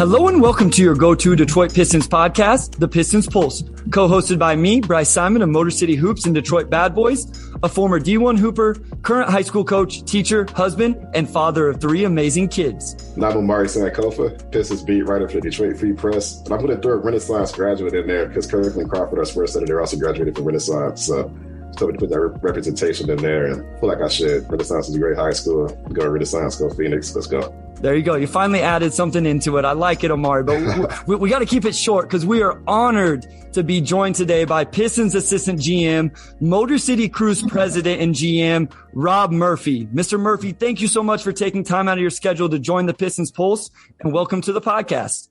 Hello and welcome to your go-to Detroit Pistons podcast, The Pistons Pulse, co-hosted by me, Bryce Simon of Motor City Hoops and Detroit Bad Boys, a former D1 Hooper, current high school coach, teacher, husband, and father of 3 amazing kids. And I'm Omari Sankofa, Pistons beat writer for the Detroit Free Press. And I'm going to throw a Renaissance graduate in there because Kirkland Crawford, our sports editor, also graduated from Renaissance. So to put that representation in there, and I feel like I should. Renaissance is a great high school. Go Renaissance, go Phoenix, let's go. There you go. You finally added something into it. I like it, Omari, but we got to keep it short because we are honored to be joined today by Pistons assistant GM, Motor City Cruise president and GM, Rob Murphy. Mr. Murphy, thank you so much for taking time out of your schedule to join the Pistons Pulse, and welcome to the podcast.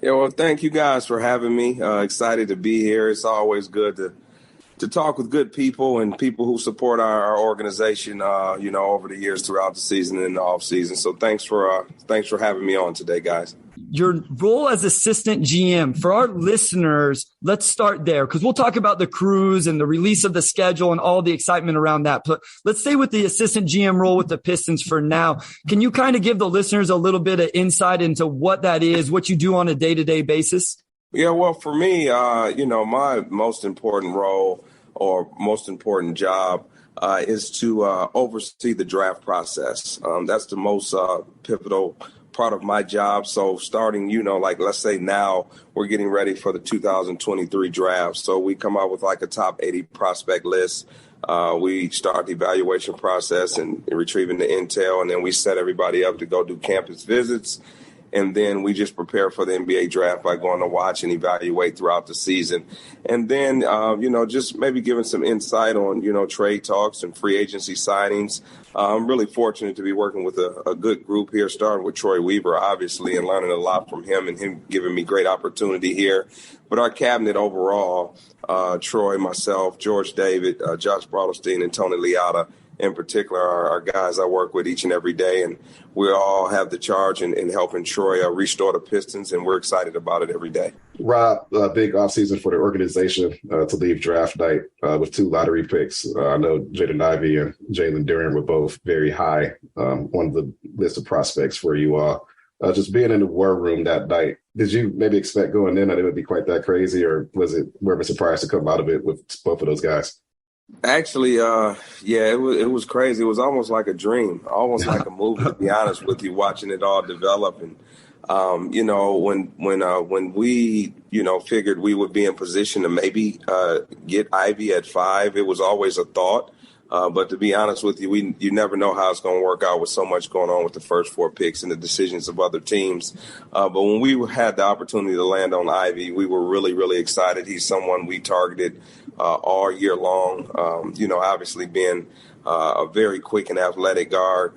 Yeah, well, thank you guys for having me. Excited to be here. It's always good to talk with good people and people who support our organization, over the years throughout the season and the off season. So thanks for having me on today, guys. Your role as assistant GM, for our listeners, let's start there because we'll talk about the cruise and the release of the schedule and all the excitement around that. But let's stay with the assistant GM role with the Pistons for now. Can you kind of give the listeners a little bit of insight into what that is, what you do on a day-to-day basis? Yeah, well, for me, my most important role or most important job is to oversee the draft process. That's the most pivotal part of my job. So starting, let's say now we're getting ready for the 2023 draft. So we come out with like a top 80 prospect list. We start the evaluation process and retrieving the intel, and then we set everybody up to go do campus visits. And then we just prepare for the NBA draft by going to watch and evaluate throughout the season. And then, just maybe giving some insight on, trade talks and free agency signings. I'm really fortunate to be working with a good group here, starting with Troy Weaver, obviously, and learning a lot from him and him giving me great opportunity here. But our cabinet overall, Troy, myself, George David, Josh Brodelstein, and Tony Leotta, in particular, are guys I work with each and every day, and we all have the charge in helping Troy restore the Pistons, and we're excited about it every day. Rob, big offseason for the organization to leave draft night with 2 lottery picks. I know Jaden Ivey and Jalen Duren were both very high on the list of prospects for you all. Just being in the war room that night, did you maybe expect going in that it would be quite that crazy, or was it more of a surprise to come out of it with both of those guys? Actually, it was crazy. It was almost like a dream, almost like a movie, to be honest with you, watching it all develop. And, when we, figured we would be in position to maybe get Ivy at 5, it was always a thought. But to be honest with you, you never know how it's going to work out with so much going on with the first 4 picks and the decisions of other teams. But when we had the opportunity to land on Ivy, we were really, really excited. He's someone we targeted all year long, obviously being a very quick and athletic guard,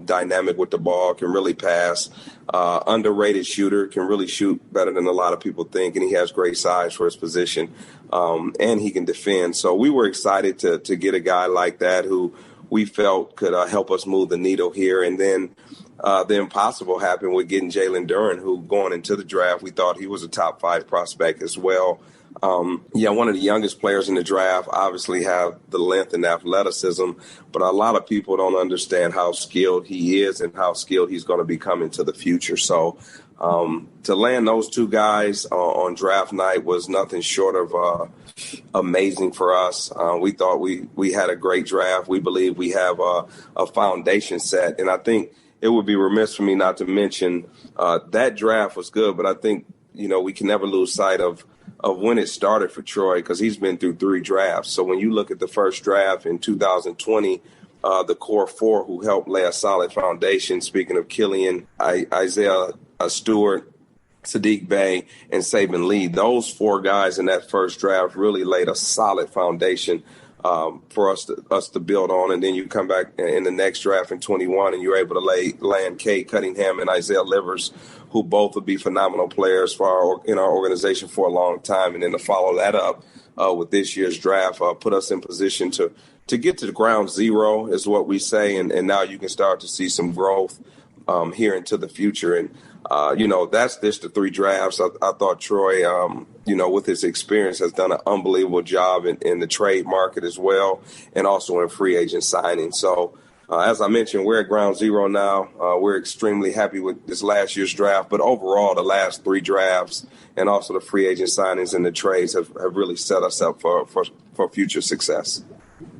dynamic with the ball, can really pass, underrated shooter, can really shoot better than a lot of people think, and he has great size for his position, and he can defend. So we were excited to get a guy like that who we felt could help us move the needle here. And then the impossible happened with getting Jalen Duren, who going into the draft, we thought he was a top 5 prospect as well. One of the youngest players in the draft, obviously have the length and athleticism, but a lot of people don't understand how skilled he is and how skilled he's going to become into the future. So to land those 2 guys on draft night was nothing short of amazing for us. We thought we had a great draft. We believe we have a foundation set, and I think it would be remiss for me not to mention that draft was good, but I think, we can never lose sight of when it started for Troy, because he's been through 3 drafts. So when you look at the first draft in 2020, the core 4 who helped lay a solid foundation, speaking of Killian, Isaiah Stewart, Sadiq Bey, and Saban Lee, those 4 guys in that first draft really laid a solid foundation for us to build on. And then you come back in the next draft in 21 and you're able to land Cade Cunningham and Isaiah Livers, who both would be phenomenal players for our organization for a long time. And then to follow that up with this year's draft, put us in position to get to the ground zero is what we say. And now you can start to see some growth here into the future. And, that's just the 3 drafts. I thought Troy, with his experience, has done an unbelievable job in the trade market as well, and also in free agent signing. So As I mentioned, we're at ground zero now. We're extremely happy with this last year's draft, but overall, the last 3 drafts and also the free agent signings and the trades have really set us up for future success.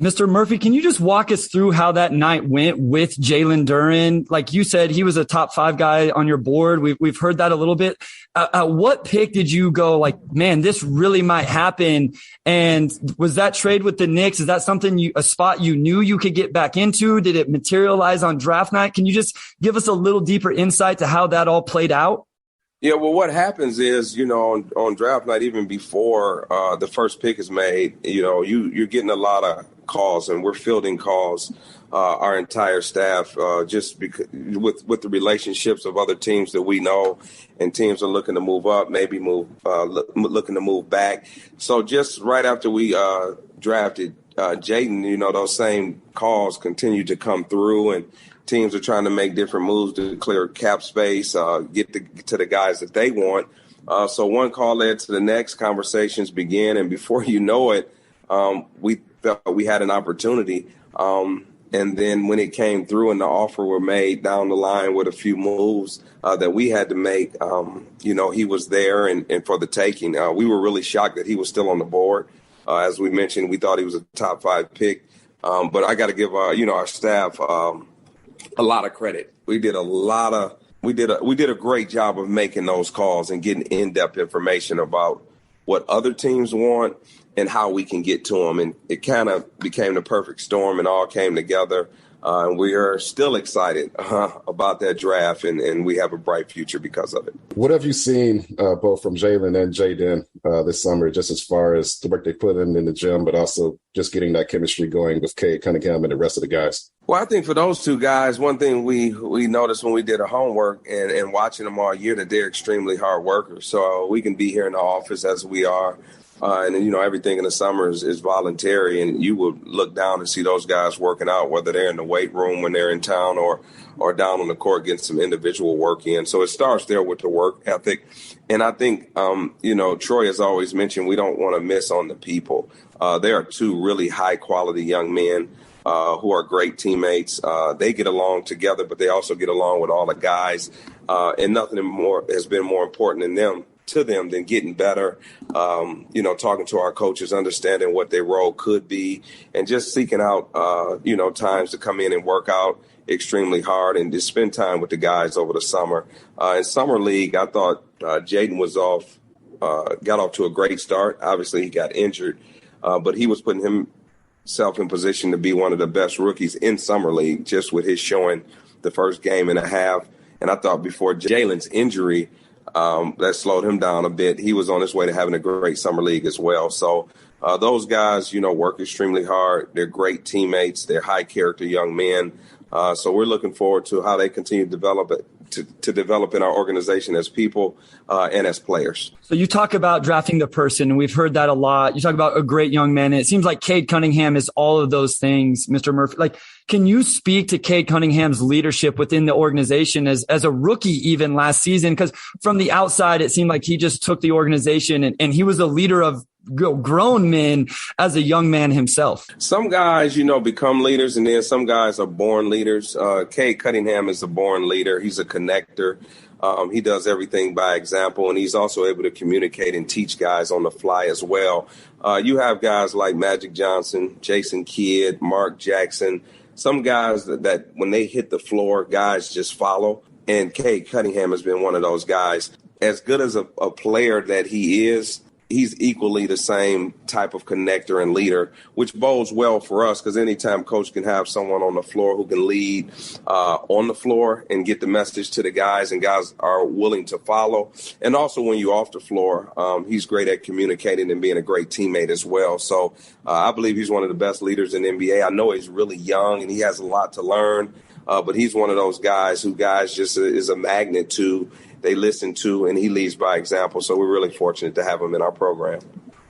Mr. Murphy, can you just walk us through how that night went with Jalen Duren? Like you said, he was a top 5 guy on your board. We've heard that a little bit. At what pick did you go like, man, this really might happen? And was that trade with the Knicks? Is that something a spot you knew you could get back into? Did it materialize on draft night? Can you just give us a little deeper insight to how that all played out? Yeah, well, what happens is, on draft night, even before the first pick is made, you're getting a lot of calls, and we're fielding calls, our entire staff, just because with the relationships of other teams that we know, and teams are looking to move up, maybe looking to move back. So just right after we drafted Jaden, those same calls continue to come through, and teams are trying to make different moves to clear cap space, get to the guys that they want. So one call led to the next, conversations began, and before you know it, we felt we had an opportunity. And then when it came through and the offer were made down the line with a few moves that we had to make, he was there and for the taking. We were really shocked that he was still on the board. As we mentioned, we thought he was a top 5 pick. But I got to give our staff a lot of credit. We did a great job of making those calls and getting in-depth information about what other teams want and how we can get to them. And it kind of became the perfect storm and all came together. And we are still excited about that draft, and we have a bright future because of it. What have you seen both from Jalen and Jaden this summer, just as far as the work they put in the gym, but also just getting that chemistry going with Cade Cunningham and the rest of the guys? Well, I think for those 2 guys, one thing we noticed when we did our homework and watching them all year that they're extremely hard workers. So we can be here in the office as we are. And everything in the summer is voluntary, and you will look down and see those guys working out, whether they're in the weight room when they're in town or down on the court getting some individual work in. So it starts there with the work ethic. And I think, Troy has always mentioned we don't want to miss on the people. There are 2 really high quality young men who are great teammates. They get along together, but they also get along with all the guys. And nothing more has been more important to them than getting better, talking to our coaches, understanding what their role could be, and just seeking out, times to come in and work out extremely hard and just spend time with the guys over the summer. In summer league, I thought Jaden got off to a great start. Obviously, he got injured, but he was putting himself in position to be one of the best rookies in summer league, just with his showing the first game and a half. And I thought before Jalen's injury, that slowed him down a bit. He was on his way to having a great summer league as well. So those guys, work extremely hard. They're great teammates. They're high character young men. So we're looking forward to how they continue to develop in our organization as people and as players. So you talk about drafting the person, and we've heard that a lot. You talk about a great young man, and it seems like Cade Cunningham is all of those things, Mr. Murphy. Like, can you speak to Cade Cunningham's leadership within the organization as a rookie even last season? Because from the outside, it seemed like he just took the organization and he was a leader of grown men as a young man himself. Some guys, become leaders, and then some guys are born leaders. Cade Cunningham is a born leader. He's a connector. He does everything by example, and he's also able to communicate and teach guys on the fly as well. You have guys like Magic Johnson, Jason Kidd, Mark Jackson, some guys that when they hit the floor, guys just follow. And Cade Cunningham has been one of those guys. As good as a player that he is, he's equally the same type of connector and leader, which bodes well for us because anytime coach can have someone on the floor who can lead on the floor and get the message to the guys, and guys are willing to follow. And also when you're off the floor, he's great at communicating and being a great teammate as well. So I believe he's one of the best leaders in the NBA. I know he's really young and he has a lot to learn, but he's one of those guys who just is a magnet to. They listen to, and he leads by example. So we're really fortunate to have him in our program.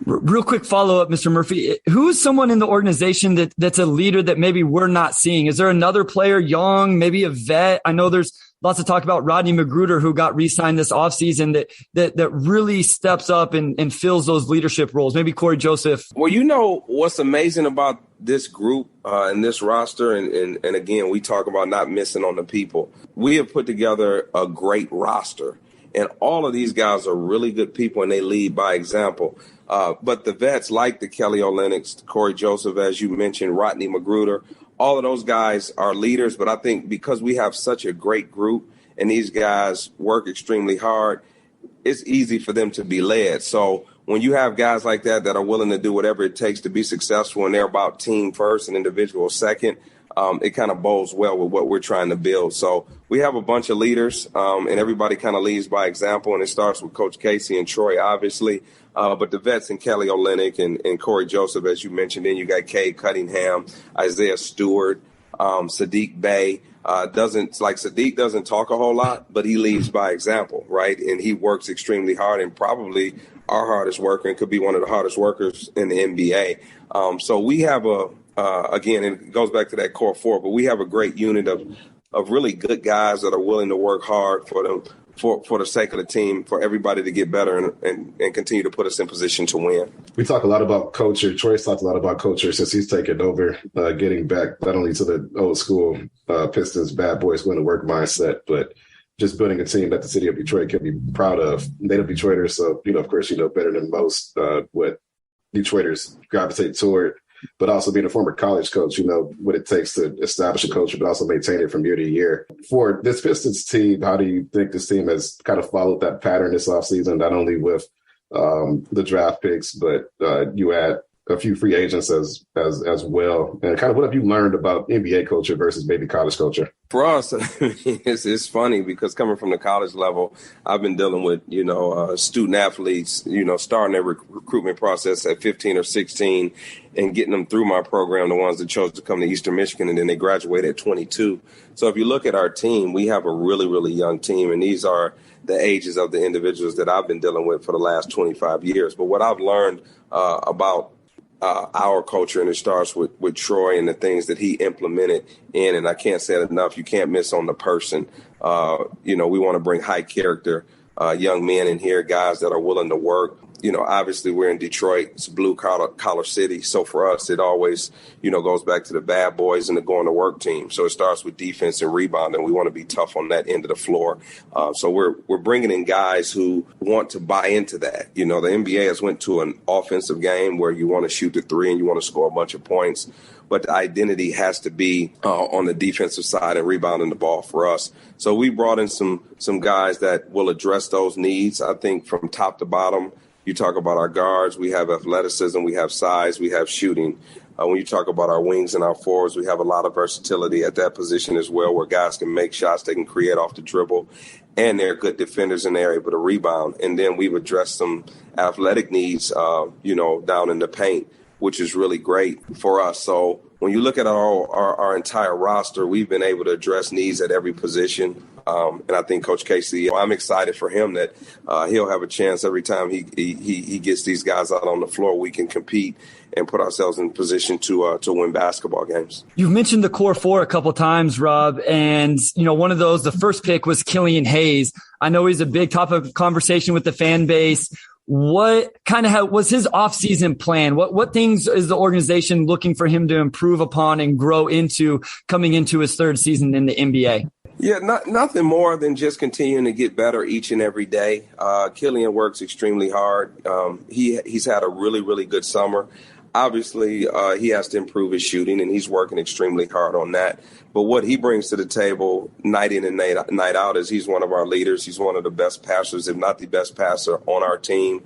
Real quick follow-up, Mr. Murphy. Who is someone in the organization that's a leader that maybe we're not seeing? Is there another player, young, maybe a vet? I know there's lots of talk about Rodney Magruder, who got re-signed this offseason, that really steps up and fills those leadership roles. Maybe Corey Joseph. Well, what's amazing about this group and this roster, and again, we talk about not missing on the people. We have put together a great roster, and all of these guys are really good people, and they lead by example. But the vets like the Kelly Olynyk's, Corey Joseph, as you mentioned, Rodney Magruder, all of those guys are leaders. But I think because we have such a great group and these guys work extremely hard, it's easy for them to be led. So when you have guys like that that are willing to do whatever it takes to be successful, and they're about team first and individual second, it kind of bodes well with what we're trying to build. So we have a bunch of leaders, and everybody kind of leads by example, and it starts with Coach Casey and Troy, obviously. But the vets and Kelly Olynyk and Corey Joseph, as you mentioned, then you got Cade Cunningham, Isaiah Stewart, Sadiq Bey. Sadiq doesn't talk a whole lot, but he leads by example, right? And he works extremely hard, and probably our hardest worker, and could be one of the hardest workers in the NBA. So we have again, it goes back to that core four, but we have a great unit of really good guys that are willing to work hard for the sake of the team, for everybody to get better and continue to put us in position to win. We talk a lot about culture. Troy's talked a lot about culture since he's taken over, getting back not only to the old school Pistons, bad boys, going to work mindset, but just building a team that the city of Detroit can be proud of. Native Detroiters, so, of course, better than most what Detroiters gravitate toward. But also being a former college coach, what it takes to establish a culture, but also maintain it from year to year. For this Pistons team, how do you think this team has kind of followed that pattern this offseason, not only with the draft picks, but you add a few free agents as well? And kind of what have you learned about NBA culture versus maybe college culture? For us, it's funny because coming from the college level, I've been dealing with, student athletes, starting their recruitment process at 15 or 16 and getting them through my program, the ones that chose to come to Eastern Michigan, and then they graduate at 22. So if you look at our team, we have a really, really young team, and these are the ages of the individuals that I've been dealing with for the last 25 years. But what I've learned about our culture, and it starts with Troy and the things that he implemented in, and I can't say it enough, you can't miss on the person. We want to bring high character young men in here, guys that are willing to work. Obviously we're in Detroit. It's a blue collar city. So for us, it always, goes back to the bad boys and the going to work team. So it starts with defense and rebounding. We want to be tough on that end of the floor. So we're bringing in guys who want to buy into that. The NBA has went to an offensive game where you want to shoot the three and you want to score a bunch of points. But the identity has to be on the defensive side and rebounding the ball for us. So we brought in some guys that will address those needs, I think, from top to bottom. You talk about our guards, we have athleticism, we have size, we have shooting. When you talk about our wings and our forwards, we have a lot of versatility at that position as well, where guys can make shots, they can create off the dribble, and they're good defenders and they're able to rebound. And then we've addressed some athletic needs, down in the paint, which is really great for us. So when you look at our entire roster, we've been able to address needs at every position. And I think Coach Casey, I'm excited for him that he'll have a chance every time he gets these guys out on the floor. We can compete and put ourselves in position to win basketball games. You've mentioned the core four a couple times, Rob, and one of those, the first pick was Killian Hayes. I know he's a big topic of conversation with the fan base. What was his offseason plan? What things is the organization looking for him to improve upon and grow into coming into his third season in the NBA? Yeah, nothing more than just continuing to get better each and every day. Killian works extremely hard. He's had a really, really good summer. Obviously, he has to improve his shooting, and he's working extremely hard on that. But what he brings to the table night in and night out is he's one of our leaders. He's one of the best passers, if not the best passer on our team.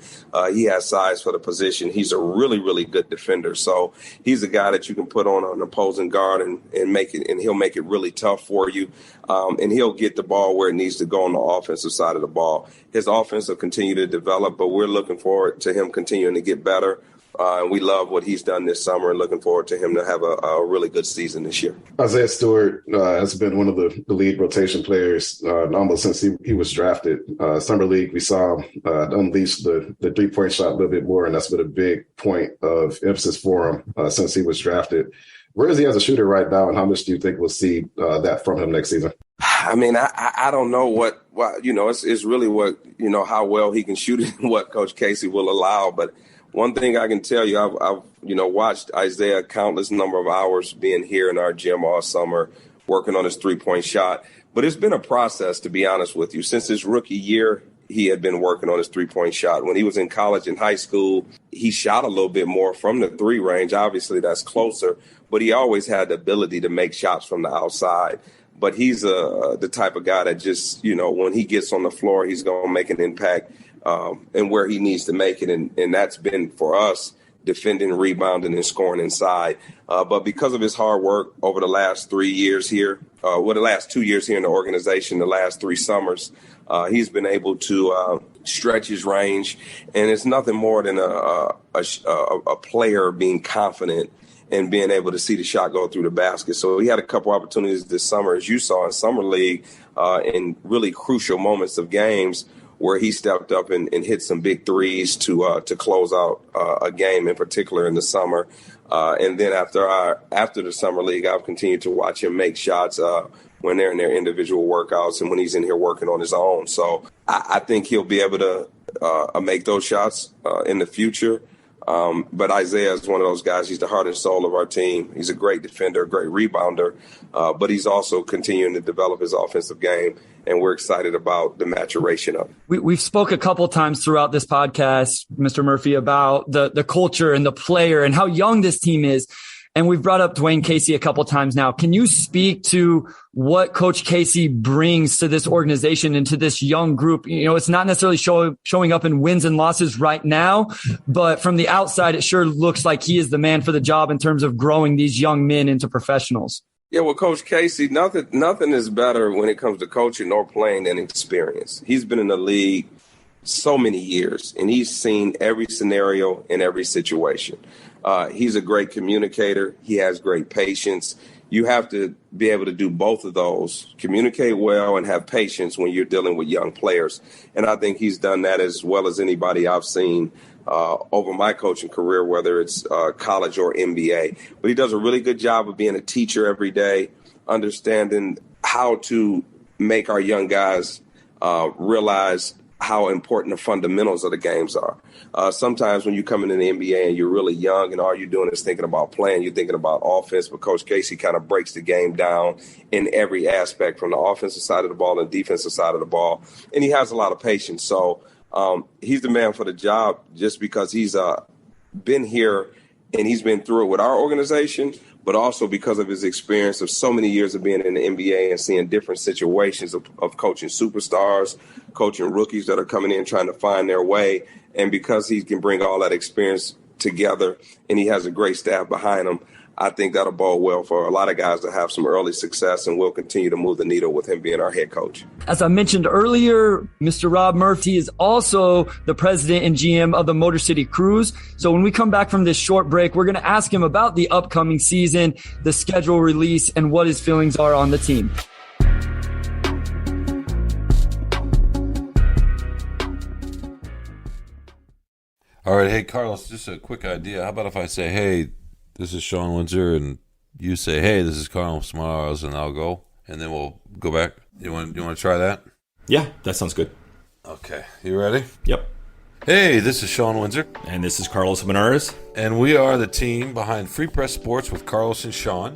He has size for the position. He's a really, really good defender. So he's a guy that you can put on an opposing guard and he'll make it really tough for you. And he'll get the ball where it needs to go on the offensive side of the ball. His offense will continue to develop, but we're looking forward to him continuing to get better. And we love what he's done this summer and looking forward to him to have a really good season this year. Isaiah Stewart has been one of the lead rotation players almost since he was drafted. Summer League, we saw him unleash the three-point shot a little bit more, and that's been a big point of emphasis for him since he was drafted. Where is he as a shooter right now, and how much do you think we'll see that from him next season? I mean, I don't know what it's really what, how well he can shoot it and what Coach Casey will allow, but one thing I can tell you, I've watched Isaiah countless number of hours being here in our gym all summer, working on his 3-point shot. But it's been a process, to be honest with you. Since his rookie year, he had been working on his 3-point shot. When he was in college and high school, he shot a little bit more from the 3 range. Obviously, that's closer, but he always had the ability to make shots from the outside. But he's the type of guy that just, when he gets on the floor, he's going to make an impact and where he needs to make it. And that's been for us defending, rebounding, and scoring inside. But because of his hard work over the last 3 years here, the last 2 years here in the organization, the last 3 summers, he's been able to stretch his range. And it's nothing more than a player being confident and being able to see the shot go through the basket. So he had a couple opportunities this summer, as you saw in Summer League, in really crucial moments of games where he stepped up and hit some big threes to close out a game, in particular in the summer. And then after the Summer League, I've continued to watch him make shots when they're in their individual workouts and when he's in here working on his own. So I think he'll be able to make those shots in the future. But Isaiah is one of those guys. He's the heart and soul of our team. He's a great defender, a great rebounder, but he's also continuing to develop his offensive game, and we're excited about the maturation of it. We've spoke a couple times throughout this podcast, Mr. Murphy, about the culture and the player and how young this team is. And we've brought up Dwayne Casey a couple times now. Can you speak to what Coach Casey brings to this organization and to this young group? It's not necessarily showing up in wins and losses right now, but from the outside, it sure looks like he is the man for the job in terms of growing these young men into professionals. Yeah, well, Coach Casey, nothing is better when it comes to coaching or playing than experience. He's been in the league so many years, and he's seen every scenario and every situation. He's a great communicator. He has great patience. You have to be able to do both of those, communicate well and have patience when you're dealing with young players. And I think he's done that as well as anybody I've seen over my coaching career, whether it's college or NBA. But he does a really good job of being a teacher every day, understanding how to make our young guys realize how important the fundamentals of the games are. Sometimes when you come into the NBA and you're really young and all you're doing is thinking about playing, you're thinking about offense, but Coach Casey kind of breaks the game down in every aspect from the offensive side of the ball and defensive side of the ball. And he has a lot of patience. So he's the man for the job just because he's been here and he's been through it with our organization, but also because of his experience of so many years of being in the NBA and seeing different situations of coaching superstars, coaching rookies that are coming in trying to find their way. And because he can bring all that experience together and he has a great staff behind him, I think that'll bode well for a lot of guys to have some early success, and we'll continue to move the needle with him being our head coach. As I mentioned earlier, Mr. Rob Murphy is also the president and GM of the Motor City Cruise. So when we come back from this short break, we're going to ask him about the upcoming season, the schedule release, and what his feelings are on the team. All right. Hey, Carlos, just a quick idea. How about if I say, hey, this is Sean Windsor, and you say, hey, this is Carlos Morales, and I'll go, and then we'll go back. You want to try that? Yeah, that sounds good. Okay. You ready? Yep. Hey, this is Sean Windsor. And this is Carlos Menares. And we are the team behind Free Press Sports with Carlos and Sean,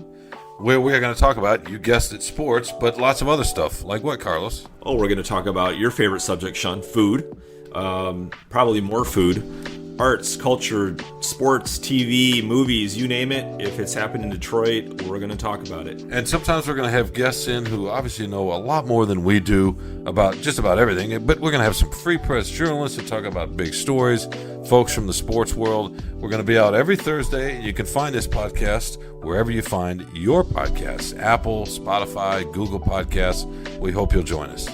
where we are going to talk about, you guessed it, sports, but lots of other stuff. Like what, Carlos? Oh, we're going to talk about your favorite subject, Sean, food. Probably more food. Arts, culture, sports, TV, movies, you name it. If it's happened in Detroit, we're going to talk about it. And sometimes we're going to have guests in who obviously know a lot more than we do about just about everything. But we're going to have some Free Press journalists to talk about big stories, folks from the sports world. We're going to be out every Thursday. You can find this podcast wherever you find your podcasts, Apple, Spotify, Google Podcasts. We hope you'll join us.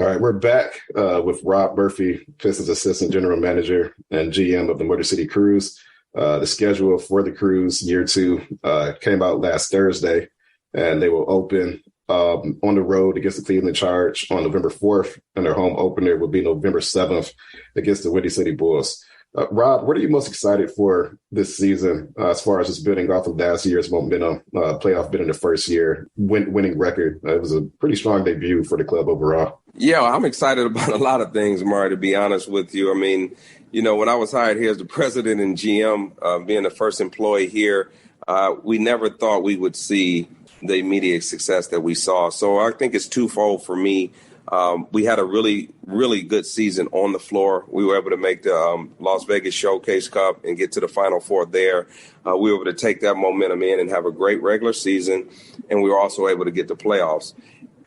All right, we're back with Rob Murphy, Pistons Assistant General Manager and GM of the Motor City Cruise. The schedule for the cruise year 2 came out last Thursday, and they will open on the road against the Cleveland Charge on November 4th, and their home opener will be November 7th against the Windy City Bulls. Rob, what are you most excited for this season as far as just building off of last year's momentum, playoff bid in the first year, winning record? It was a pretty strong debut for the club overall. Yeah, I'm excited about a lot of things, Mari, to be honest with you. I mean, when I was hired here as the president and GM, being the first employee here, we never thought we would see the immediate success that we saw. So I think it's twofold for me. We had a really, really good season on the floor. We were able to make the Las Vegas Showcase Cup and get to the Final Four there. We were able to take that momentum in and have a great regular season, and we were also able to get the playoffs.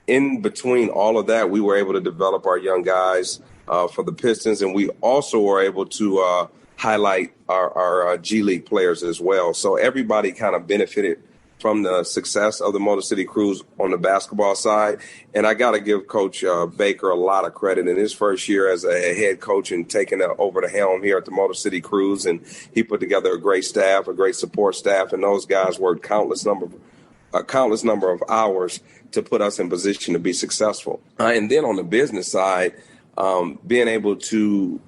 In between all of that, we were able to develop our young guys for the Pistons, and we also were able to highlight our G League players as well. So everybody kind of benefited from the success of the Motor City Cruise on the basketball side. And I got to give Coach Baker a lot of credit in his first year as a head coach and taking over the helm here at the Motor City Cruise. And he put together a great staff, a great support staff, and those guys worked countless number of hours to put us in position to be successful. And then on the business side, being able to,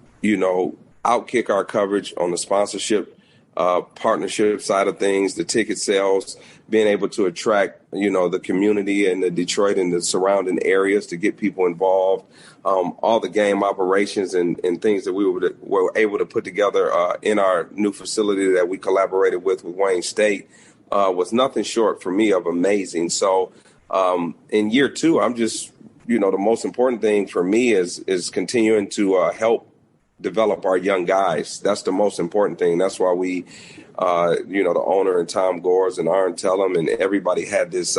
outkick our coverage on the sponsorship partnership side of things, the ticket sales, being able to attract, the community and the Detroit and the surrounding areas to get people involved, all the game operations and things that we were able to put together in our new facility that we collaborated with Wayne State was nothing short for me of amazing. So in year two, I'm just, the most important thing for me is continuing to help develop our young guys. That's the most important thing. That's why we, the owner and Tom Gores and Aaron Tellum and everybody had this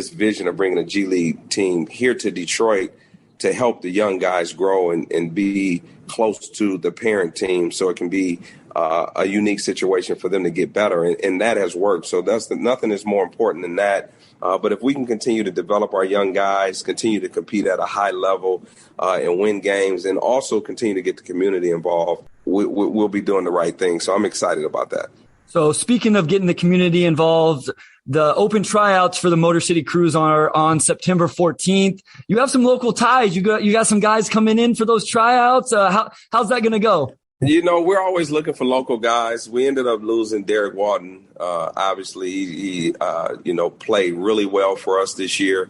vision of bringing a G League team here to Detroit to help the young guys grow and be close to the parent team so it can be a unique situation for them to get better. And that has worked. So nothing is more important than that. But if we can continue to develop our young guys, continue to compete at a high level and win games, and also continue to get the community involved, we'll be doing the right thing. So I'm excited about that. So speaking of getting the community involved, the open tryouts for the Motor City Cruise are on September 14th. You have some local ties. You got some guys coming in for those tryouts. How's that going to go? We're always looking for local guys. We ended up losing Derek Walton. Obviously, he played really well for us this year.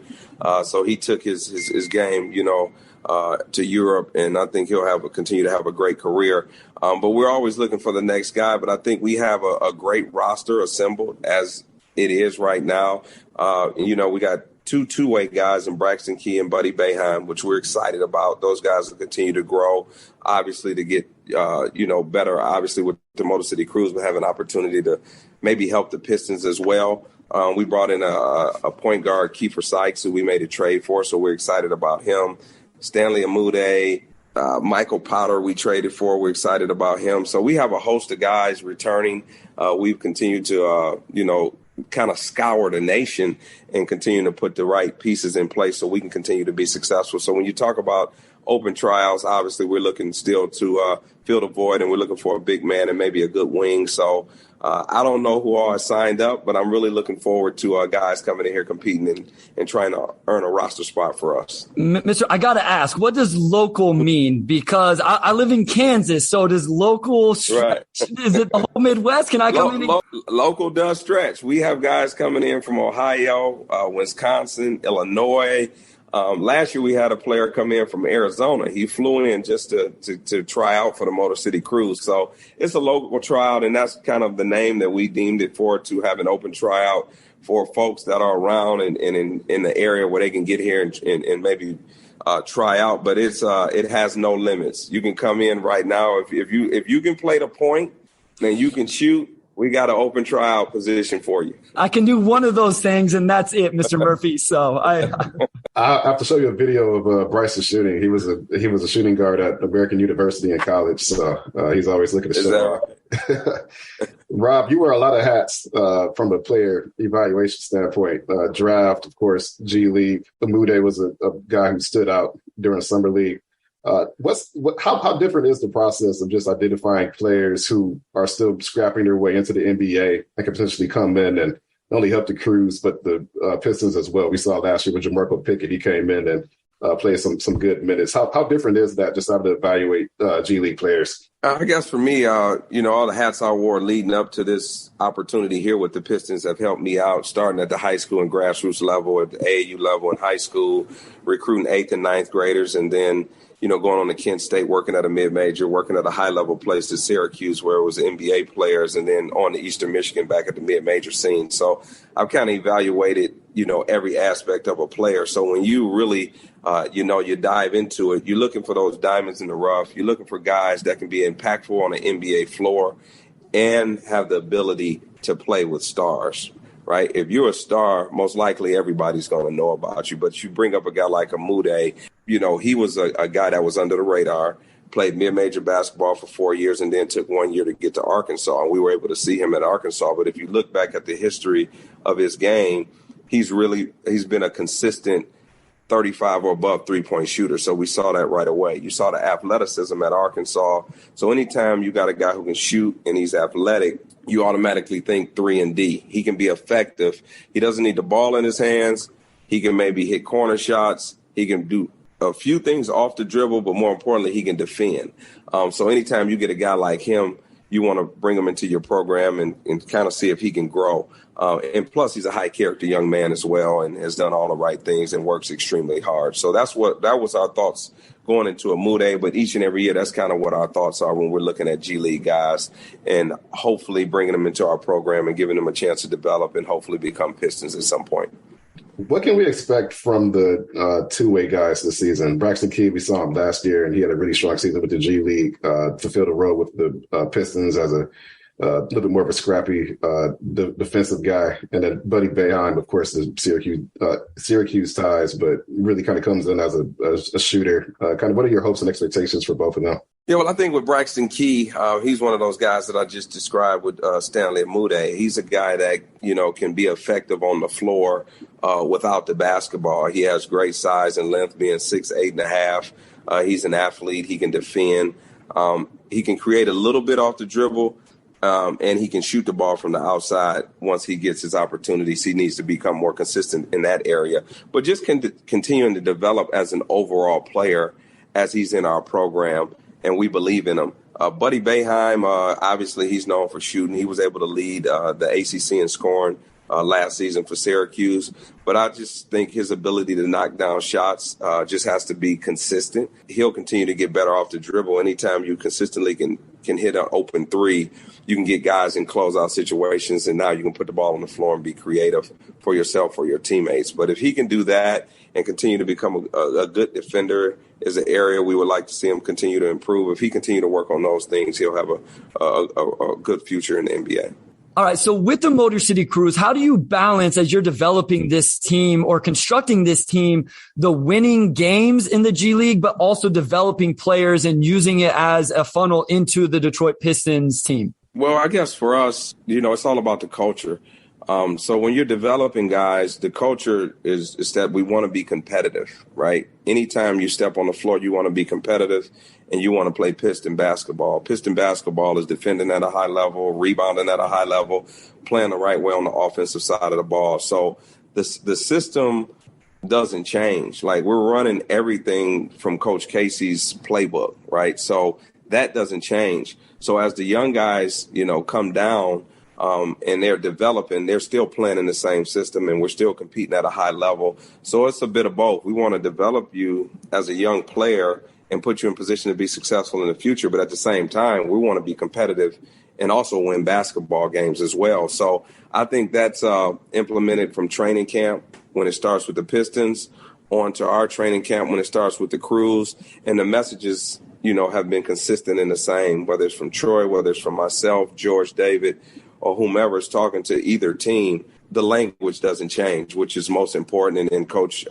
So he took his game, to Europe, and I think he'll continue to have a great career. But we're always looking for the next guy. But I think we have a great roster assembled as it is right now. We got two-way guys in Braxton Key and Buddy Boeheim, which we're excited about. Those guys will continue to grow, obviously, to get, better, obviously, with the Motor City Cruise. We'll have an opportunity to maybe help the Pistons as well. We brought in a point guard, Kiefer Sykes, who we made a trade for, so we're excited about him. Stanley Amude, Michael Potter we traded for. We're excited about him. So we have a host of guys returning. We've continued to, kind of scour the nation and continue to put the right pieces in place so we can continue to be successful. So when you talk about open trials, obviously we're looking still to fill the void, and we're looking for a big man and maybe a good wing. So I don't know who all has signed up, but I'm really looking forward to guys coming in here competing and trying to earn a roster spot for us. Mr. I got to ask, what does local mean? Because I live in Kansas, so does local stretch? Right. Is it the whole Midwest? Can I come in? Local does stretch. We have guys coming in from Ohio, Wisconsin, Illinois. Last year we had a player come in from Arizona. He flew in just to try out for the Motor City Cruise. So it's a local tryout, and that's kind of the name that we deemed it for, to have an open tryout for folks that are around and in the area where they can get here and maybe try out. But it has no limits. You can come in right now. If you can play the point and you can shoot, we got an open tryout position for you. I can do one of those things, and that's it, Mr. Murphy. So I have to show you a video of Bryce's shooting. He was a shooting guard at American University in college, so he's always looking to show off. Rob, you wear a lot of hats from a player evaluation standpoint. Draft, of course, G League. Amude was a guy who stood out during Summer League. How different is the process of just identifying players who are still scrapping their way into the NBA and can potentially come in and not only help the Cruise, but the Pistons as well? We saw last year with Jamarco Pickett. He came in and play some good minutes. How different is that, just how to evaluate G League players? I guess for me, all the hats I wore leading up to this opportunity here with the Pistons have helped me out, starting at the high school and grassroots level, at the AAU level in high school, recruiting 8th and 9th graders, and then, going on to Kent State, working at a mid-major, working at a high-level place at Syracuse where it was NBA players, and then on to Eastern Michigan back at the mid-major scene. So I've kind of evaluated, every aspect of a player. So when you really, you dive into it, you're looking for those diamonds in the rough. You're looking for guys that can be impactful on an NBA floor and have the ability to play with stars, right? If you're a star, most likely everybody's going to know about you. But you bring up a guy like Amude, he was a guy that was under the radar, played mid-major basketball for 4 years, and then took 1 year to get to Arkansas. And we were able to see him at Arkansas. But if you look back at the history of his game, he's been a consistent 35 or above three-point shooter. So we saw that right away. You saw the athleticism at Arkansas. So anytime you got a guy who can shoot and he's athletic, you automatically think 3 and D. He can be effective. He doesn't need the ball in his hands. He can maybe hit corner shots. He can do a few things off the dribble, but more importantly, he can defend. So anytime you get a guy like him, you want to bring him into your program and kind of see if he can grow. And plus, he's a high character young man as well and has done all the right things and works extremely hard. So that was our thoughts going into Amude. But each and every year, that's kind of what our thoughts are when we're looking at G League guys and hopefully bringing them into our program and giving them a chance to develop and hopefully become Pistons at some point. What can we expect from the two-way guys this season? Braxton Key, we saw him last year, and he had a really strong season with the G League, fulfilled a role with the Pistons as a little bit more of a scrappy defensive guy. And then Buddy Boeheim, of course, the Syracuse ties, but really kind of comes in as a shooter. Kind of what are your hopes and expectations for both of them? Yeah, well, I think with Braxton Key, he's one of those guys that I just described with Stanley Amude. He's a guy that, can be effective on the floor without the basketball. He has great size and length, being 6'8.5". He's an athlete. He can defend. He can create a little bit off the dribble, and he can shoot the ball from the outside once he gets his opportunities. He needs to become more consistent in that area. But just continuing to develop as an overall player as he's in our program, and we believe in him. Buddy Boeheim, obviously he's known for shooting. He was able to lead the ACC in scoring last season for Syracuse. But I just think his ability to knock down shots just has to be consistent. He'll continue to get better off the dribble. Anytime you consistently can hit an open three, you can get guys in closeout situations, and now you can put the ball on the floor and be creative for yourself or your teammates. But if he can do that and continue to become a good defender is an area we would like to see him continue to improve. If he continue to work on those things, he'll have a good future in the NBA. All right. So with the Motor City Cruise, how do you balance as you're developing this team or constructing this team, the winning games in the G League, but also developing players and using it as a funnel into the Detroit Pistons team? Well, I guess for us, it's all about the culture. So when you're developing guys, the culture is that we want to be competitive, right? Anytime you step on the floor, you want to be competitive and you want to play Piston basketball. Piston basketball is defending at a high level, rebounding at a high level, playing the right way on the offensive side of the ball. So the system doesn't change. Like, we're running everything from Coach Casey's playbook, right? So that doesn't change. So as the young guys, come down, and they're developing, they're still playing in the same system, and we're still competing at a high level. So it's a bit of both. We want to develop you as a young player and put you in position to be successful in the future. But at the same time, we want to be competitive and also win basketball games as well. So I think that's implemented from training camp when it starts with the Pistons on to our training camp when it starts with the Cruise. And the messages, have been consistent in the same, whether it's from Troy, whether it's from myself, George, David, or whomever is talking to either team. The language doesn't change, which is most important. And Coach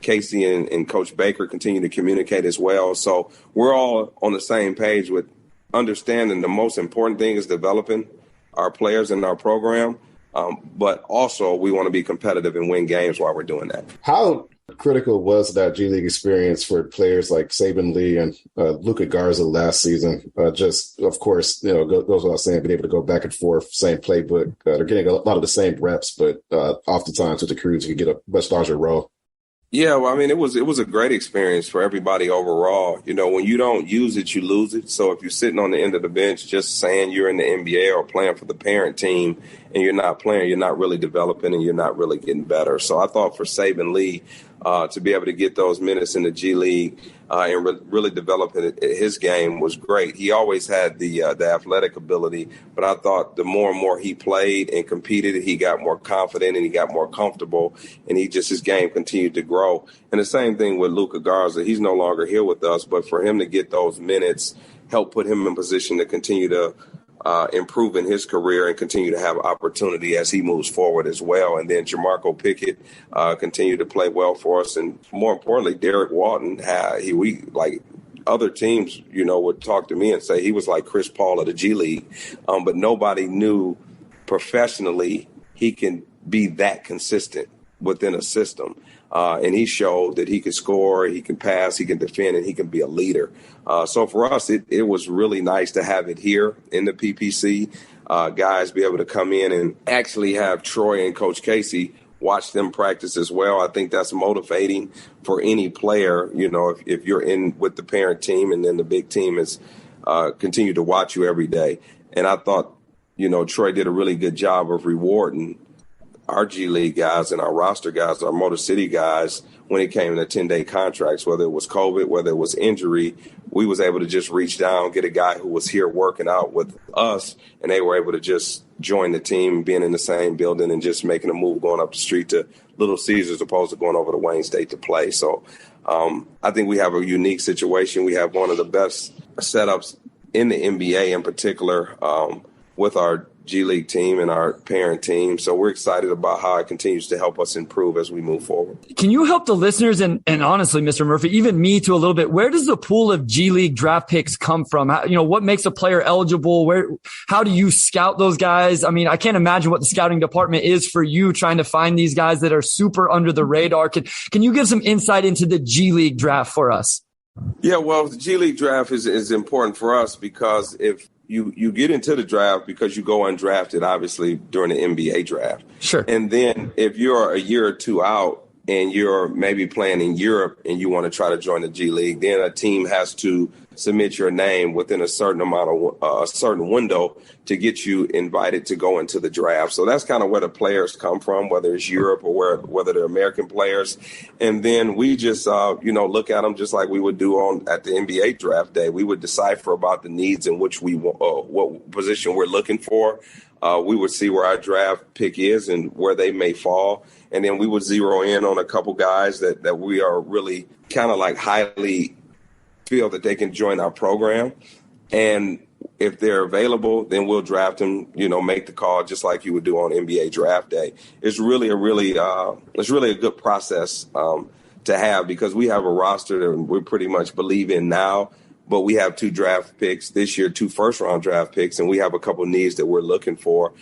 Casey and Coach Baker continue to communicate as well. So we're all on the same page with understanding the most important thing is developing our players in our program. But also we want to be competitive and win games while we're doing that. How critical was that G League experience for players like Saban Lee and Luka Garza last season? Just, of course, goes without saying, being able to go back and forth, same playbook. They're getting a lot of the same reps, but oftentimes with the Cruise, you can get a much larger role. Yeah, well, I mean, it was a great experience for everybody overall. You know, when you don't use it, you lose it. So if you're sitting on the end of the bench just saying you're in the NBA or playing for the parent team and you're not playing, you're not really developing and you're not really getting better. So I thought for Saban Lee to be able to get those minutes in the G League and really develop his game was great. He always had the athletic ability, but I thought the more and more he played and competed, he got more confident and he got more comfortable, and his game continued to grow. And the same thing with Luka Garza. He's no longer here with us, but for him to get those minutes helped put him in position to continue to improve in his career and continue to have opportunity as he moves forward as well. And then Jamarco Pickett continued to play well for us. And more importantly, Derek Walton, other teams, would talk to me and say he was like Chris Paul of the G League. But nobody knew professionally he can be that consistent within a system. And he showed that he could score, he can pass, he can defend, and he can be a leader. So for us, it was really nice to have it here in the PPC. Guys be able to come in and actually have Troy and Coach Casey watch them practice as well. I think that's motivating for any player, if you're in with the parent team and then the big team is continue to watch you every day. And I thought, Troy did a really good job of rewarding our G League guys and our roster guys, our Motor City guys, when it came to 10-day contracts, whether it was COVID, whether it was injury, we was able to just reach down, get a guy who was here working out with us, and they were able to just join the team, being in the same building and just making a move going up the street to Little Caesars as opposed to going over to Wayne State to play. So I think we have a unique situation. We have one of the best setups in the NBA in particular with our G League team and our parent team. So we're excited about how it continues to help us improve as we move forward. Can you help the listeners and honestly, Mr. Murphy, even me too a little bit, where does the pool of G League draft picks come from? What makes a player eligible? How do you scout those guys? I mean, I can't imagine what the scouting department is for you trying to find these guys that are super under the radar. Can you give some insight into the G League draft for us? Yeah, well, the G League draft is important for us because if you get into the draft because you go undrafted, obviously, during the NBA draft. Sure. And then if you're a year or two out and you're maybe playing in Europe and you want to try to join the G League, then a team has to submit your name within a certain amount of a certain window to get you invited to go into the draft. So that's kind of where the players come from, whether it's Europe or whether they're American players. And then we just, look at them just like we would do at the NBA draft day. We would decipher about the needs in which what position we're looking for. We would see where our draft pick is and where they may fall. And then we would zero in on a couple guys that we are really kind of like highly feel that they can join our program. And if they're available, then we'll draft them, make the call just like you would do on NBA draft day. It's really a good process to have because we have a roster that we pretty much believe in now. But we have 2 draft picks this year, 2 first-round draft picks, and we have a couple needs that we're looking for.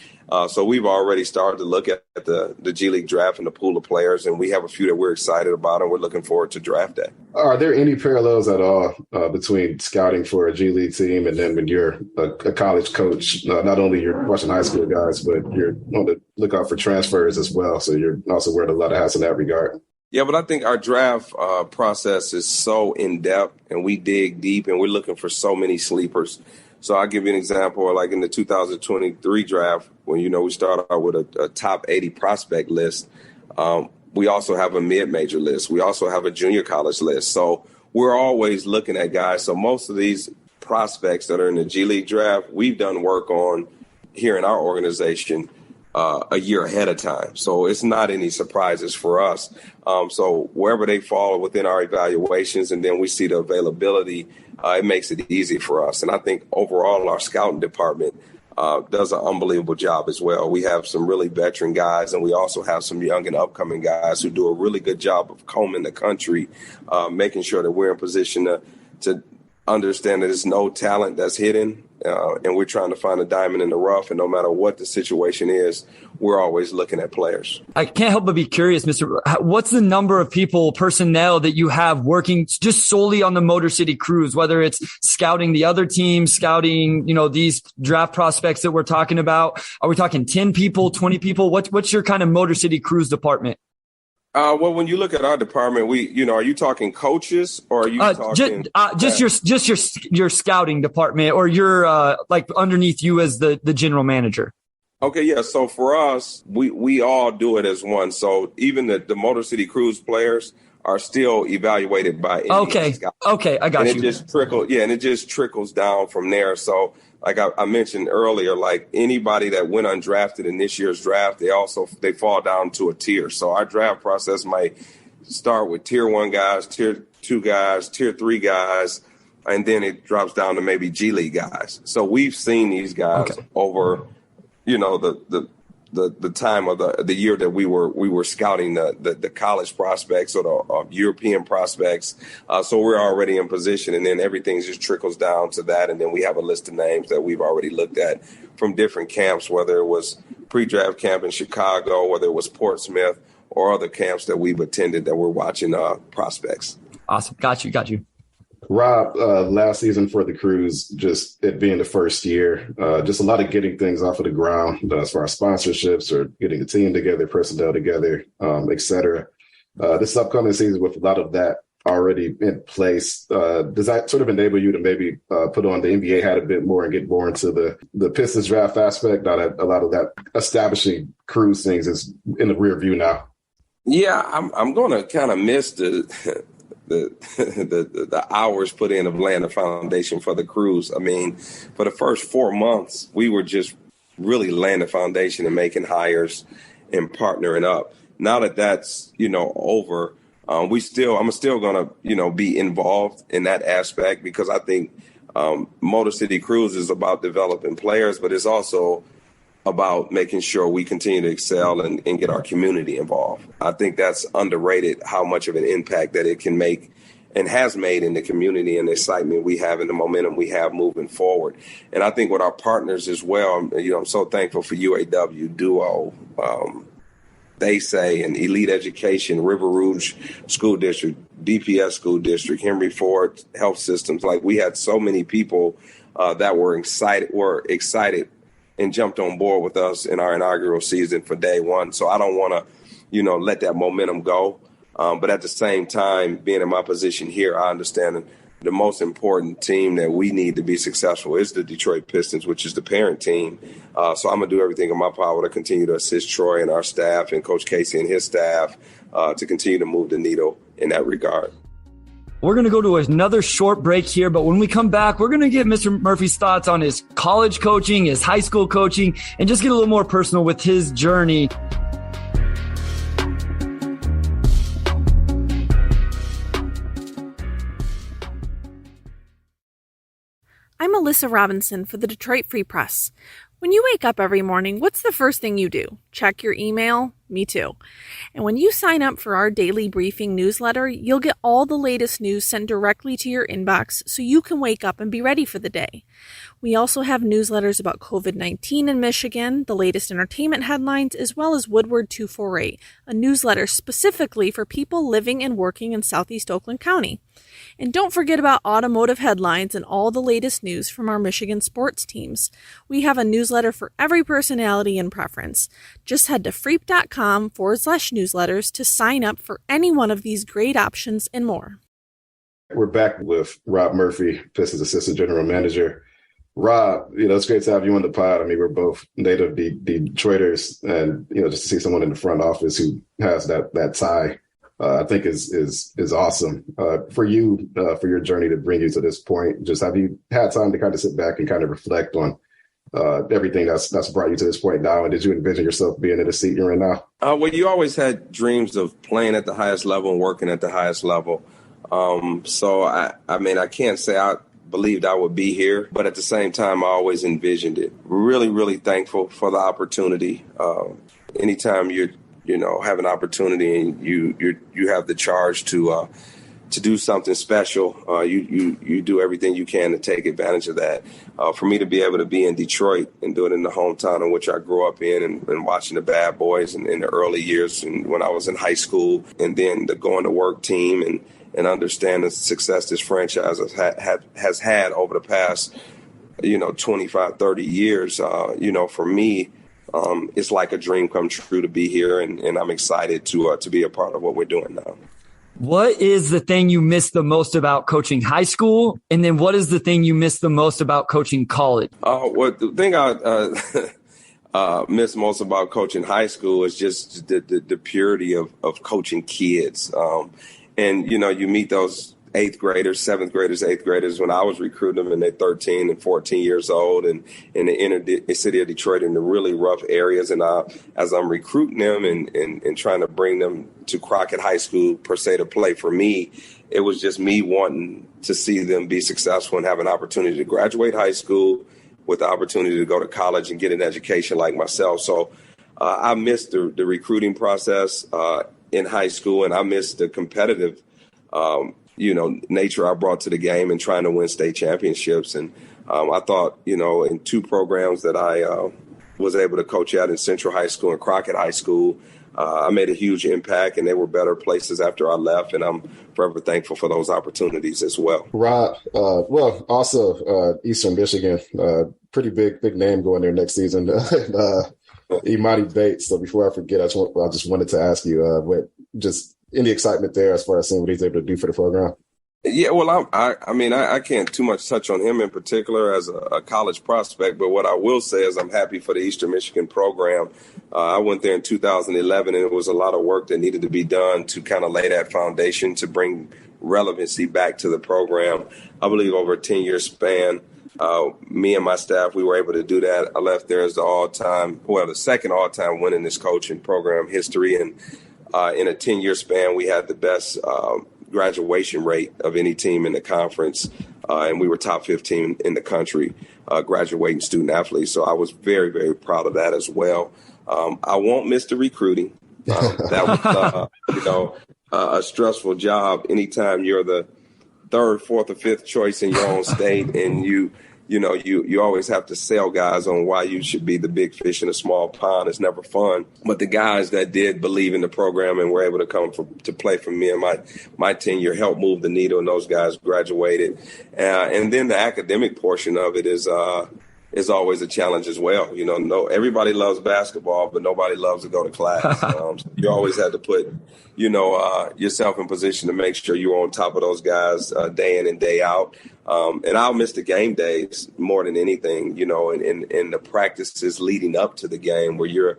So we've already started to look at the G League draft and the pool of players, and we have a few that we're excited about, and we're looking forward to draft day. Are there any parallels at all between scouting for a G League team and then when you're a college coach? Not only you're watching high school guys, but you're on the lookout for transfers as well. So you're also wearing a lot of hats in that regard. Yeah, but I think our draft process is so in-depth, and we dig deep, and we're looking for so many sleepers. So I'll give you an example, like in the 2023 draft, when, we start out with a top 80 prospect list. We also have a mid-major list. We also have a junior college list. So we're always looking at guys. So most of these prospects that are in the G League draft, we've done work on here in our organization a year ahead of time. So it's not any surprises for us. So wherever they fall within our evaluations and then we see the availability, it makes it easy for us. And I think overall our scouting department does an unbelievable job as well. We have some really veteran guys, and we also have some young and upcoming guys who do a really good job of combing the country, making sure that we're in position to understand that there's no talent that's hidden, and we're trying to find a diamond in the rough. And no matter what the situation is, we're always looking at players. I can't help but be curious, what's the number of personnel that you have working just solely on the Motor City Cruise, whether it's scouting the other teams, scouting, these draft prospects that we're talking about? Are we talking 10 people, 20 people? What's your kind of Motor City Cruise department? Well, when you look at our department, are you talking coaches or are you talking your scouting department, or your like underneath you as the general manager? Okay, yeah. So for us, we all do it as one. So even the Motor City Cruise players are still evaluated by Okay. Scouts. Okay, I got and you. It just trickles down from there. So like I mentioned earlier, like anybody that went undrafted in this year's draft, they fall down to a tier. So our draft process might start with tier 1 guys, tier 2 guys, tier 3 guys, and then it drops down to maybe G League guys. So we've seen these guys over, the time of the year that we were scouting the college prospects or the European prospects. So we're already in position, and then everything just trickles down to that. And then we have a list of names that we've already looked at from different camps, whether it was pre-draft camp in Chicago, whether it was Portsmouth, or other camps that we've attended that we're watching prospects. Awesome. Got you. Rob, last season for the Cruise, just it being the first year, just a lot of getting things off of the ground as far as sponsorships or getting the team together, personnel together, et cetera. This upcoming season with a lot of that already in place, does that sort of enable you to maybe put on the NBA hat a bit more and get more into the Pistons draft aspect? Now that a lot of that establishing Cruise things is in the rear view now. Yeah, I'm going to kind of miss the hours put in of laying the foundation for the Cruise. I mean, for the first 4 months, we were just really laying the foundation and making hires and partnering up. Now that that's, over, I'm still going to, be involved in that aspect, because I think Motor City Cruise is about developing players, but it's also about making sure we continue to excel and get our community involved. I think that's underrated, how much of an impact that it can make and has made in the community, and the excitement we have and the momentum we have moving forward. And I think with our partners as well, I'm so thankful for UAW, Duo, They Say, and Elite Education, River Rouge School District, DPS School District, Henry Ford Health Systems. Like, we had so many people that were excited and jumped on board with us in our inaugural season for day one. So I don't want to, let that momentum go. But at the same time, being in my position here, I understand the most important team that we need to be successful is the Detroit Pistons, which is the parent team. So I'm going to do everything in my power to continue to assist Troy and our staff and Coach Casey and his staff to continue to move the needle in that regard. We're going to go to another short break here, but when we come back, we're going to get Mr. Murphy's thoughts on his college coaching, his high school coaching, and just get a little more personal with his journey. I'm Alyssa Robinson for the Detroit Free Press. When you wake up every morning, what's the first thing you do? Check your email? Me too. And when you sign up for our daily briefing newsletter, you'll get all the latest news sent directly to your inbox so you can wake up and be ready for the day. We also have newsletters about COVID-19 in Michigan, the latest entertainment headlines, as well as Woodward 248, a newsletter specifically for people living and working in Southeast Oakland County. And don't forget about automotive headlines and all the latest news from our Michigan sports teams. We have a newsletter for every personality and preference. Just head to freep.com/newsletters to sign up for any one of these great options and more. We're back with Rob Murphy, Pistons Assistant General Manager. Rob, it's great to have you on the pod. I mean, we're both native Detroiters, and, just to see someone in the front office who has that tie, I think is awesome. For you, for your journey to bring you to this point, just have you had time to kind of sit back and kind of reflect on everything that's brought you to this point now? And did you envision yourself being in the seat you're in now? Well, you always had dreams of playing at the highest level and working at the highest level. So I can't say I believed I would be here, but at the same time, I always envisioned it. Really, really thankful for the opportunity. Anytime you have an opportunity and you have the charge to do something special, you do everything you can to take advantage of that. For me to be able to be in Detroit and do it in the hometown in which I grew up in, and watching the Bad Boys in the early years and when I was in high school, and then the going to work team and understand the success this franchise has had over the past, 25, 30 years. For me, it's like a dream come true to be here, and I'm excited to be a part of what we're doing now. What is the thing you miss the most about coaching high school? And then what is the thing you miss the most about coaching college? Well, the thing I miss most about coaching high school is just the purity of coaching kids. And, you meet those 8th graders, 7th graders, 8th graders. When I was recruiting them and they're 13 and 14 years old and in the inner city of Detroit in the really rough areas. And as I'm recruiting them and trying to bring them to Crockett High School per se to play for me, it was just me wanting to see them be successful and have an opportunity to graduate high school with the opportunity to go to college and get an education like myself. So I missed the recruiting process in high school, and I missed the competitive nature I brought to the game and trying to win state championships. And I thought, in 2 programs that I was able to coach at in Central High School and Crockett High School, I made a huge impact, and they were better places after I left. And I'm forever thankful for those opportunities as well. Rob, also Eastern Michigan, pretty big name going there next season. Imani Bates. So before I forget, I just wanted to ask you, just any excitement there as far as seeing what he's able to do for the program? Yeah, well, I can't too much touch on him in particular as a college prospect, but what I will say is I'm happy for the Eastern Michigan program. I went there in 2011, and it was a lot of work that needed to be done to kind of lay that foundation to bring relevancy back to the program. I believe over a 10-year span, me and my staff, we were able to do that. I left there as the second all-time winningest coach in program history, and in a 10-year span, we had the best graduation rate of any team in the conference, and we were top 15 in the country graduating student athletes. So I was very, very proud of that as well. I won't miss the recruiting. That was, a stressful job. Anytime you're the 3rd, 4th, or 5th choice in your own state, and you always have to sell guys on why you should be the big fish in a small pond. It's never fun. But the guys that did believe in the program and were able to come to play for me and my tenure helped move the needle, and those guys graduated. And then the academic portion of it is always a challenge as well. Everybody loves basketball, but nobody loves to go to class. So you always have to put, yourself in position to make sure you're on top of those guys day in and day out. And I'll miss the game days more than anything, and the practices leading up to the game where you're,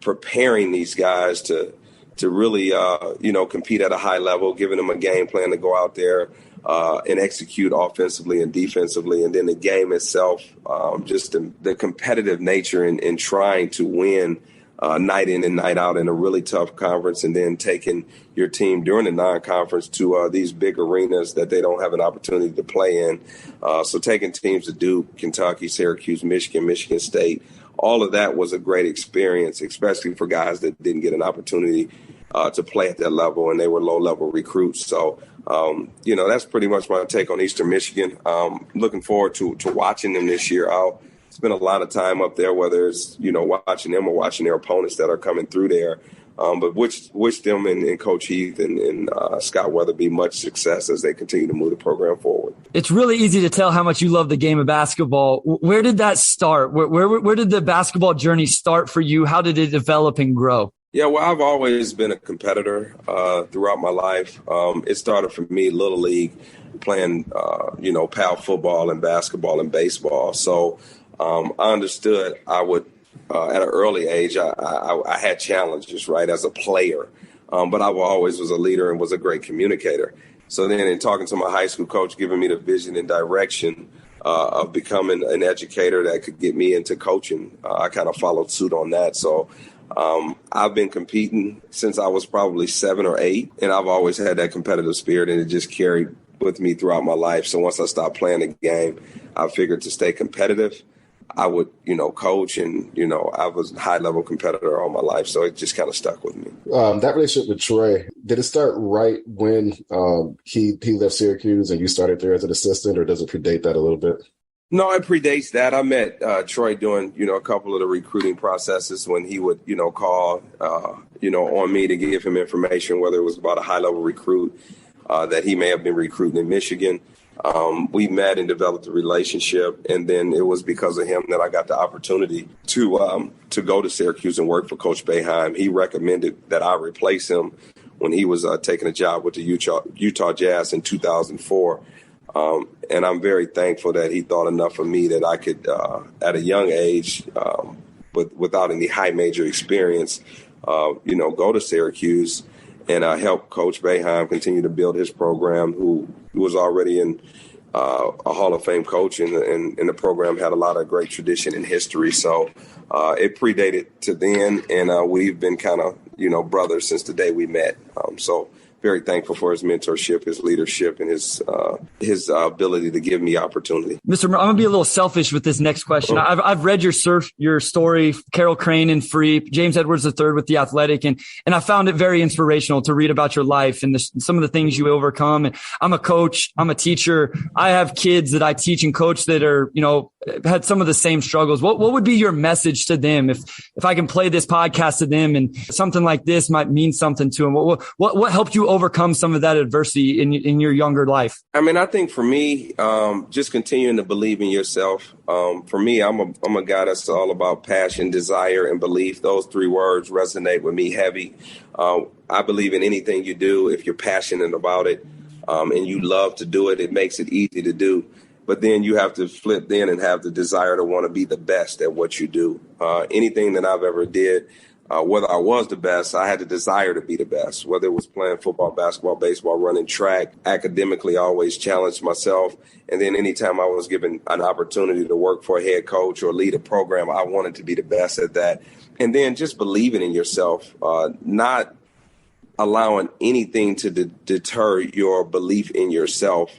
preparing these guys to really, compete at a high level, giving them a game plan to go out there and execute offensively and defensively. And then the game itself, just the competitive nature in trying to win night in and night out in a really tough conference, and then taking your team during the non-conference to these big arenas that they don't have an opportunity to play in. So taking teams to Duke, Kentucky, Syracuse, Michigan State, all of that was a great experience, especially for guys that didn't get an opportunity to play at that level, and they were low-level recruits. So, that's pretty much my take on Eastern Michigan. Looking forward to watching them this year. I'll spend a lot of time up there, whether it's, watching them or watching their opponents that are coming through there. But wish them and Coach Heath and Scott Weatherby much success as they continue to move the program forward. It's really easy to tell how much you love the game of basketball. Where did that start? Where did the basketball journey start for you? How did it develop and grow? Yeah, well, I've always been a competitor throughout my life. It started for me, Little League, playing, PAL football and basketball and baseball. So I understood I would, at an early age, I had challenges, right, as a player. But I always was a leader and was a great communicator. So then in talking to my high school coach, giving me the vision and direction of becoming an educator that could get me into coaching, I kind of followed suit on that. So I've been competing since I was probably 7 or 8, and I've always had that competitive spirit, and it just carried with me throughout my life. So once I stopped playing the game, I figured to stay competitive, I would, coach, and, I was a high-level competitor all my life, so it just kind of stuck with me. That relationship with Troy, did it start right when he left Syracuse and you started there as an assistant, or does it predate that a little bit? No, it predates that. I met Troy doing, a couple of the recruiting processes when he would, call, on me to give him information, whether it was about a high-level recruit that he may have been recruiting in Michigan. We met and developed a relationship, and then it was because of him that I got the opportunity to go to Syracuse and work for Coach Boeheim. He recommended that I replace him when he was taking a job with the Utah Jazz in 2004. And I'm very thankful that he thought enough of me that I could, at a young age, without any high major experience, go to Syracuse and help Coach Boeheim continue to build his program, who was already in a Hall of Fame coach, and the program had a lot of great tradition and history. So it predated to then, and we've been kind of, brothers since the day we met. So very thankful for his mentorship, his leadership, and his ability to give me opportunity. Mr. I'm going to be a little selfish with this next question. I've read your story, Carol Crane and Freep, James Edwards III with The Athletic, and I found it very inspirational to read about your life and some of the things you overcome. And I'm a coach, I'm a teacher. I have kids that I teach and coach that are, had some of the same struggles. What would be your message to them if I can play this podcast to them and something like this might mean something to them? What helped you overcome some of that adversity in your younger life? I mean, I think for me, just continuing to believe in yourself. For me, I'm a guy that's all about passion, desire, and belief. Those three words resonate with me heavy. I believe in anything you do, if you're passionate about it and you love to do it, it makes it easy to do. But then you have to flip then and have the desire to want to be the best at what you do. Anything that I've ever did, whether I was the best, I had the desire to be the best, whether it was playing football, basketball, baseball, running track. Academically, I always challenged myself. And then anytime I was given an opportunity to work for a head coach or lead a program, I wanted to be the best at that. And then just believing in yourself, not allowing anything to deter your belief in yourself.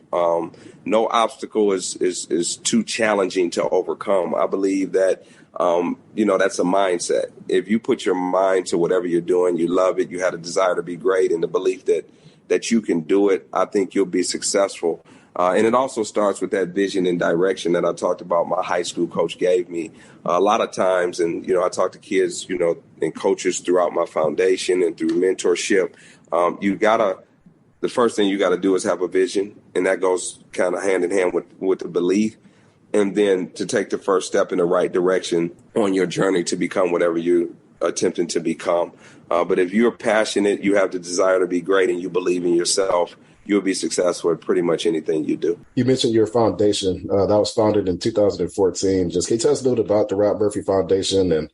No obstacle is too challenging to overcome. I believe that that's a mindset. If you put your mind to whatever you're doing, you love it, you had a desire to be great, and the belief that you can do it, I think you'll be successful. And it also starts with that vision and direction that I talked about my high school coach gave me. A lot of times, and, I talk to kids, and coaches throughout my foundation and through mentorship, the first thing you got to do is have a vision, and that goes kind of hand in hand with the belief. And then to take the first step in the right direction on your journey to become whatever you're attempting to become. But if you're passionate, you have the desire to be great, and you believe in yourself, you'll be successful at pretty much anything you do. You mentioned your foundation that was founded in 2014. Just can you tell us a little bit about the Rob Murphy Foundation and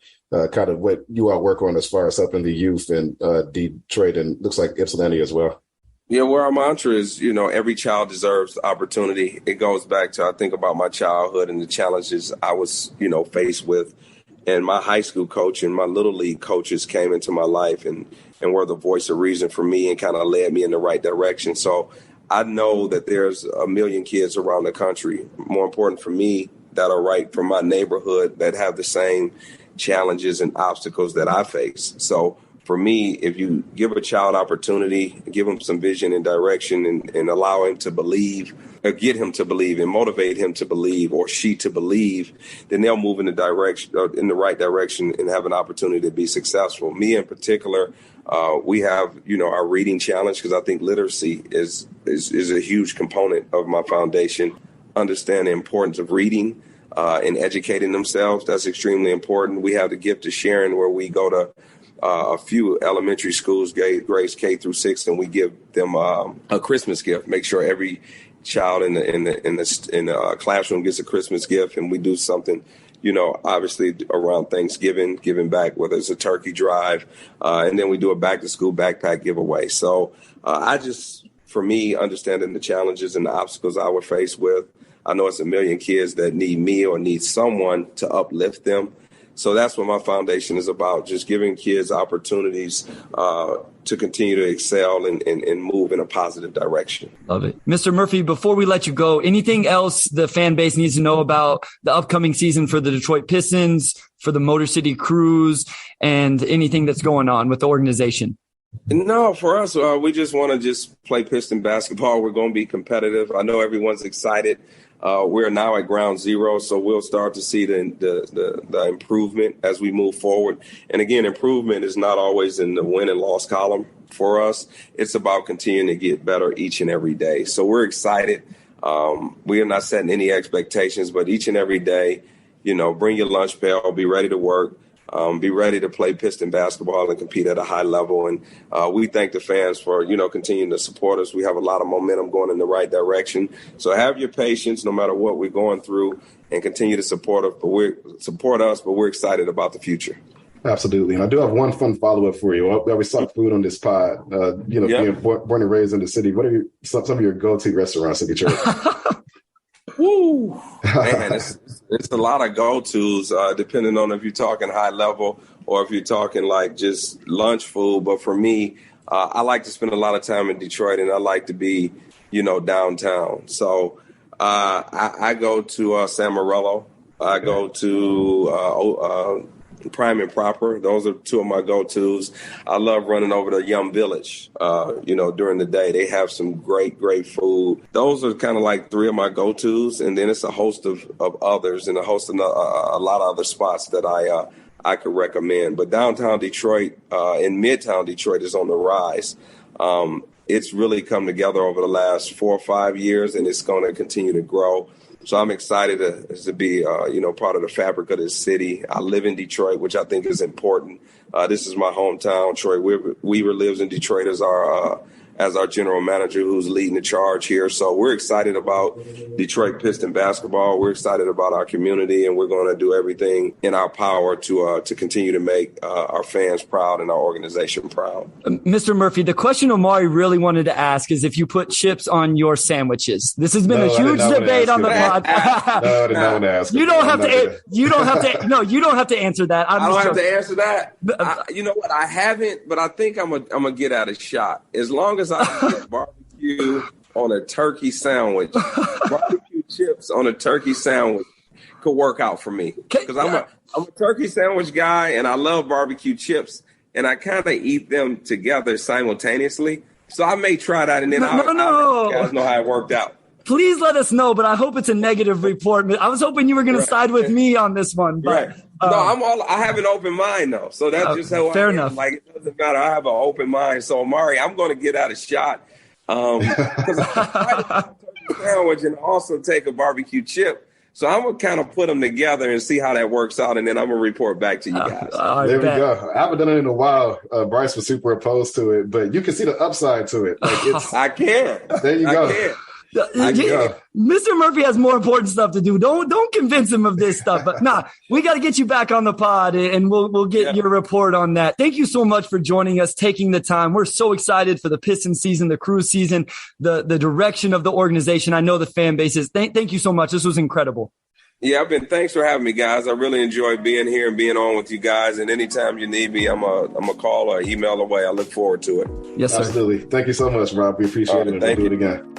kind of what you all work on as far as helping the youth in Detroit and looks like Ypsilanti as well? Yeah, well, our mantra is, every child deserves opportunity. It goes back to, I think about my childhood and the challenges I was, faced with. And my high school coach and my little league coaches came into my life and were the voice of reason for me and kind of led me in the right direction. So I know that there's a million kids around the country, more important for me, that are right from my neighborhood that have the same challenges and obstacles that I face. So for me, if you give a child opportunity, give him some vision and direction and allow him to believe, or get him to believe and motivate him to believe or she to believe, then they'll move in the right direction and have an opportunity to be successful. Me in particular, we have, our reading challenge, because I think literacy is a huge component of my foundation. Understand the importance of reading and educating themselves. That's extremely important. We have the gift of sharing, where we go to a few elementary schools, grades K through 6, and we give them a Christmas gift. Make sure every child in the classroom gets a Christmas gift, and we do something, obviously around Thanksgiving, giving back, whether it's a turkey drive, and then we do a back to school backpack giveaway. So for me, understanding the challenges and the obstacles I would face with, I know it's a million kids that need me or need someone to uplift them. So that's what my foundation is about, just giving kids opportunities to continue to excel and move in a positive direction. Love it. Mr. Murphy, before we let you go, anything else the fan base needs to know about the upcoming season for the Detroit Pistons, for the Motor City Cruise, and anything that's going on with the organization? No, for us, we just want to just play Piston basketball. We're going to be competitive. I know everyone's excited. We're now at ground zero, so we'll start to see the improvement as we move forward. And again, improvement is not always in the win and loss column for us. It's about continuing to get better each and every day. So we're excited. We are not setting any expectations, but each and every day, bring your lunch pail, be ready to work, be ready to play Piston basketball and compete at a high level. And we thank the fans for, continuing to support us. We have a lot of momentum going in the right direction. So have your patience no matter what we're going through and continue to support us, but we're excited about the future. Absolutely. And I do have one fun follow-up for you. We always talk food on this pod. Being born and raised in the city, what are some of your go-to restaurants in Detroit? Woo! Man, it's a lot of go-tos, depending on if you're talking high level or if you're talking like just lunch food. But for me, I like to spend a lot of time in Detroit, and I like to be, downtown. So I go to San Morello. I go to Prime and Proper. Those are two of my go-tos. I love running over to Yum Village, during the day. They have some great, great food. Those are kind of like three of my go-tos. And then it's a host of others and a host of a lot of other spots that I could recommend. But downtown Detroit and midtown Detroit is on the rise. It's really come together over the last 4 or 5 years, and it's going to continue to grow. So I'm excited to be, part of the fabric of this city. I live in Detroit, which I think is important. This is my hometown. Troy Weaver lives in Detroit as our general manager, who's leading the charge here. So we're excited about Detroit Piston basketball. We're excited about our community, and we're going to do everything in our power to continue to make our fans proud and our organization proud. Mr. Murphy, the question Omari really wanted to ask is if you put chips on your sandwiches. This has been a huge debate on the podcast. No, I did not want to ask. You don't have to. You don't have to. No, you don't have to answer that. I don't have to answer that. You know what? I haven't, but I think I'm gonna get out a shot as long as I can get barbecue on a turkey sandwich. Barbecue chips on a turkey sandwich could work out for me because I'm a turkey sandwich guy, and I love barbecue chips, and I kind of eat them together simultaneously. So I may try that, and then I'll let you guys know how it worked out. Please let us know, but I hope it's a negative report. I was hoping you were going to side with me on this one. But, right. No, I have an open mind, though. So that's just how fair I am. Enough. Like, it doesn't matter. I have an open mind. So, Amari, I'm going to get out a shot because I try to have a turkey sandwich and also take a barbecue chip. So I'm going to kind of put them together and see how that works out, and then I'm going to report back to you guys. There we go. I haven't done it in a while. Bryce was super opposed to it, but you can see the upside to it. Like I can. There you go. Mr. Murphy has more important stuff to do. Don't convince him of this stuff. But we got to get you back on the pod, and we'll get your report on that. Thank you so much for joining us, taking the time. We're so excited for the Pistons season, the Cruise season, the direction of the organization. I know the fan base is. Thank you so much. This was incredible. Yeah, thanks for having me, guys. I really enjoyed being here and being on with you guys. And anytime you need me, I'm a call or email away. I look forward to it. Yes, sir. Absolutely. Thank you so much, Rob. We appreciate it. And we'll do it again.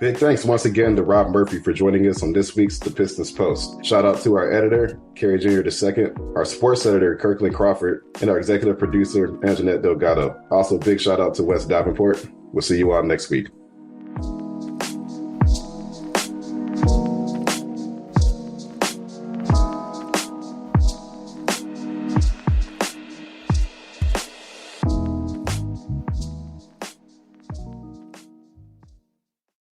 Big thanks once again to Rob Murphy for joining us on this week's The Pistons Post. Shout out to our editor, Kerry Jr. II, our sports editor, Kirkland Crawford, and our executive producer, Anjanette Delgado. Also, big shout out to Wes Davenport. We'll see you all next week.